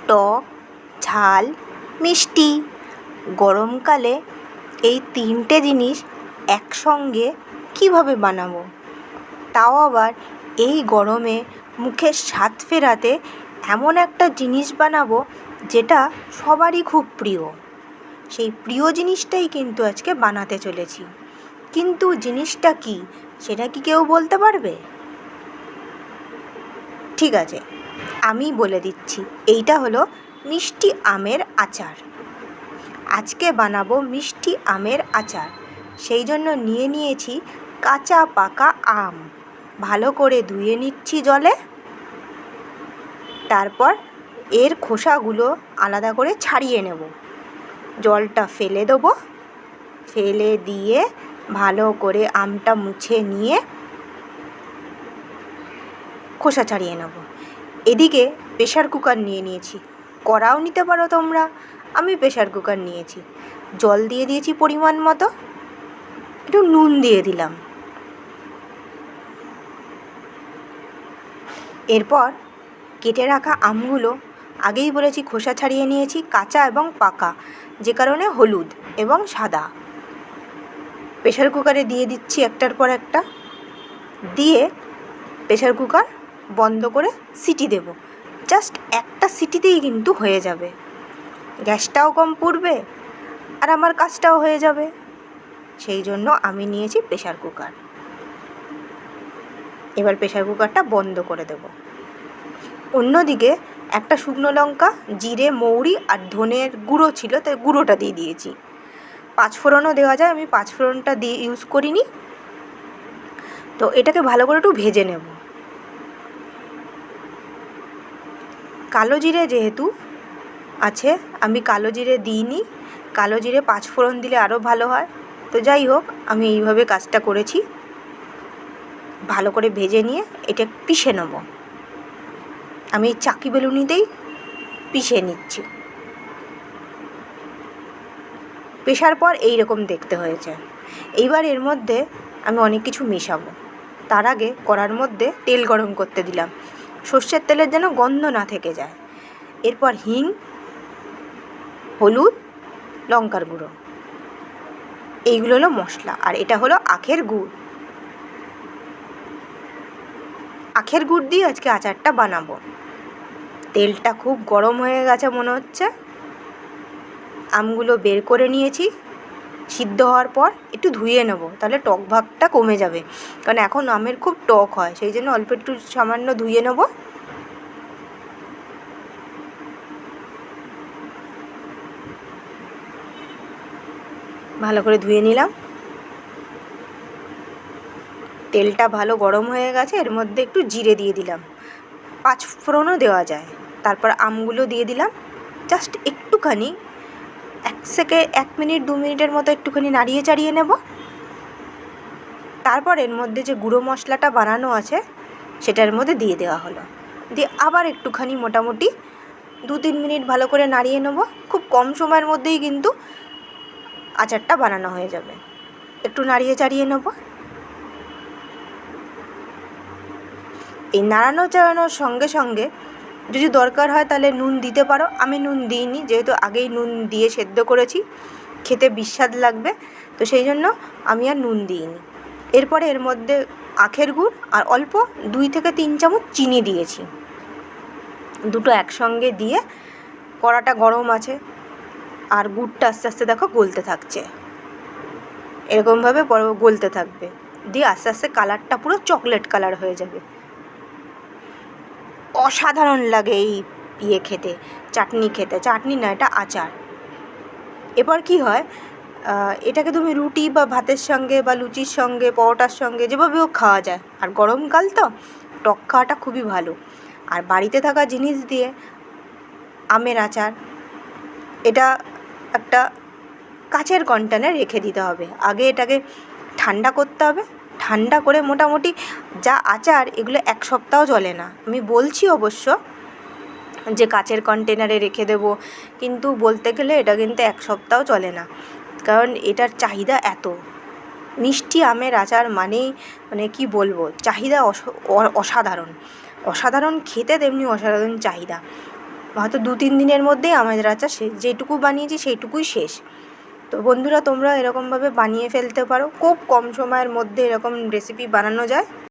টক, ঝাল, মিষ্টি। গরমকালে এই তিনটে জিনিস একসঙ্গে কীভাবে বানাবো, তাও আবার এই গরমে মুখের স্বাদ ফেরাতে এমন একটা জিনিস বানাবো যেটা সবারই খুব প্রিয়। সেই প্রিয় জিনিসটাই কিন্তু আজকে বানাতে চলেছি। কিন্তু জিনিসটা কী সেটা কি কেউ বলতে পারবে? ঠিক আছে, আমি বলে দিচ্ছি। এইটা হলো মিষ্টি আমের আচার। আজকে বানাবো মিষ্টি আমের আচার। সেই জন্য নিয়ে নিয়েছি কাঁচা পাকা আম। ভালো করে ধুয়ে নিচ্ছি জলে। তারপর এর খোসাগুলো আলাদা করে ছাড়িয়ে নেব। জলটা ফেলে দেবো। ফেলে দিয়ে ভালো করে আমটা মুছে নিয়ে খোসা ছাড়িয়ে নেব। এদিকে প্রেশার কুকার নিয়ে নিয়েছি। কড়াও নিতে পারো তোমরা, আমি প্রেশার কুকার নিয়েছি। জল দিয়ে দিয়েছি পরিমাণ মতো, একটু নুন দিয়ে দিলাম। এরপর কেটে রাখা আমগুলো, আগেই বলেছি খোসা ছাড়িয়ে নিয়েছি, কাঁচা এবং পাকা, যে কারণে হলুদ এবং সাদা। প্রেশার কুকারে দিয়ে দিচ্ছি একটার পর একটা। দিয়ে প্রেশার কুকার বন্ধ করে সিটি দেব। জাস্ট একটা সিটিতেই কিন্তু হয়ে যাবে। গ্যাসটাও কম পুড়বে আর আমার কাজটাও হয়ে যাবে। সেই জন্য আমি নিয়েছি প্রেশার কুকার। এবার প্রেশার কুকারটা বন্ধ করে দেব। অন্যদিকে একটা শুকনো লঙ্কা, জিরে, মৌরি আর ধনের গুঁড়ো ছিল, তাই গুঁড়োটা দিয়ে দিয়েছি। পাঁচফোড়নও দেওয়া যায়, আমি পাঁচফোড়নটা দিয়ে ইউজ করিনি। তো এটাকে ভালো করে একটু ভেজে নেব। কালো জিরে যেহেতু আছে, আমি কালো জিরে দিইনি। কালো জিরে পাঁচফোড়ন দিলে আরও ভালো হয়। তো যাই হোক, আমি এইভাবে কাজটা করেছি। ভালো করে ভেজে নিয়ে এটা পিষে নেব। আমি চাকি বেলুনিতেই পিষে নিচ্ছি। পেষার পর এই রকম দেখতে হয়েছে। এইবার এর মধ্যে আমি অনেক কিছু মেশাবো। তার আগে কড়ার মধ্যে তেল গরম করতে দিলাম, সর্ষের তেলের যেন গন্ধ না থেকে যায়। এরপর হিং, হলুদ, লঙ্কার গুঁড়ো, এইগুলো হলো মশলা। আর এটা হলো আখের গুড়। আখের গুড় দিয়ে আজকে আচারটা বানাবো। তেলটা খুব গরম হয়ে গেছে মনে হচ্ছে। আমগুলো বের করে নিয়েছি। সিদ্ধ হওয়ার পর একটু ধুয়ে নেব, তাহলে টক ভাগটা কমে যাবে। কারণ এখন আমের খুব টক হয়, সেই জন্য অল্প একটু সামান্য ধুয়ে নেব। ভালো করে ধুয়ে নিলাম। তেলটা ভালো গরম হয়ে গেছে। এর মধ্যে একটু জিরে দিয়ে দিলাম, পাঁচফোড়নও দেওয়া যায়। তারপর আমগুলো দিয়ে দিলাম। জাস্ট একটুখানি 1 মিনিট 2 মিনিটের মতো একটুখানি নাড়িয়ে চাড়িয়ে নেব। তারপর এর মধ্যে যে গুঁড়ো মশলাটা বানানো আছে সেটার মধ্যে দিয়ে দেওয়া হলো। দিয়ে আবার একটুখানি মোটামুটি 2-3 মিনিট ভালো করে নাড়িয়ে নেব। খুব কম সময়ের মধ্যেই কিন্তু আচারটা বানানো হয়ে যাবে। একটু নাড়িয়ে চাড়িয়ে নেব। এই নাড়ানো চাড়ানোর সঙ্গে সঙ্গে যদি দরকার হয় তাহলে নুন দিতে পারো। আমি নুন দিইনি, যেহেতু আগেই নুন দিয়ে সেদ্ধ করেছি, খেতে বিস্বাদ লাগবে। তো সেই জন্য আমি আর নুন দিইনি। এরপরে এর মধ্যে আখের গুড় আর অল্প 2 থেকে 3 চামচ চিনি দিয়েছি। দুটো একসঙ্গে দিয়ে কড়াটা গরম আছে আর গুড়টা আস্তে আস্তে দেখো গলতে থাকছে। এরকমভাবে গলতে থাকবে। দিয়ে আস্তে আস্তে কালারটা পুরো চকলেট কালার হয়ে যাবে। অসাধারণ লাগে এই খেতে, চাটনি খেতে। চাটনি না, এটা আচার। এবার কি হয়, এটাকে তুমি রুটি বা ভাতের সঙ্গে বা লুচির সঙ্গে, পরোটার সঙ্গে, যেভাবেও খাওয়া যায়। আর গরমকাল তো টক খাওয়াটা খুবই ভালো। আর বাড়িতে থাকা জিনিস দিয়ে আমের আচার, এটা একটা কাচের কন্টেনারে রেখে দিতে হবে। আগে এটাকে ঠান্ডা করতে হবে। ঠান্ডা করে মোটামুটি যা আচার, এগুলো 1 সপ্তাহ চলে না। আমি বলছি অবশ্য যে কাচের কন্টেনারে রেখে দেবো, কিন্তু বলতে গেলে এটা কিন্তু 1 সপ্তাহ চলে না। কারণ এটার চাহিদা এত। মিষ্টি আমের আচার মানেই মানে কি বলবো, চাহিদা অসাধারণ। অসাধারণ খেতে, তেমনি অসাধারণ চাহিদা। হয়তো 2-3 দিনের মধ্যেই আমের আচার শেষ, যেটুকু বানিয়েছি সেইটুকুই শেষ। তো বন্ধুরা তোমরা এরকমভাবে বানিয়ে ফেলতে পারো, খুব কম সময়ের মধ্যে এরকম রেসিপি বানানো যায়।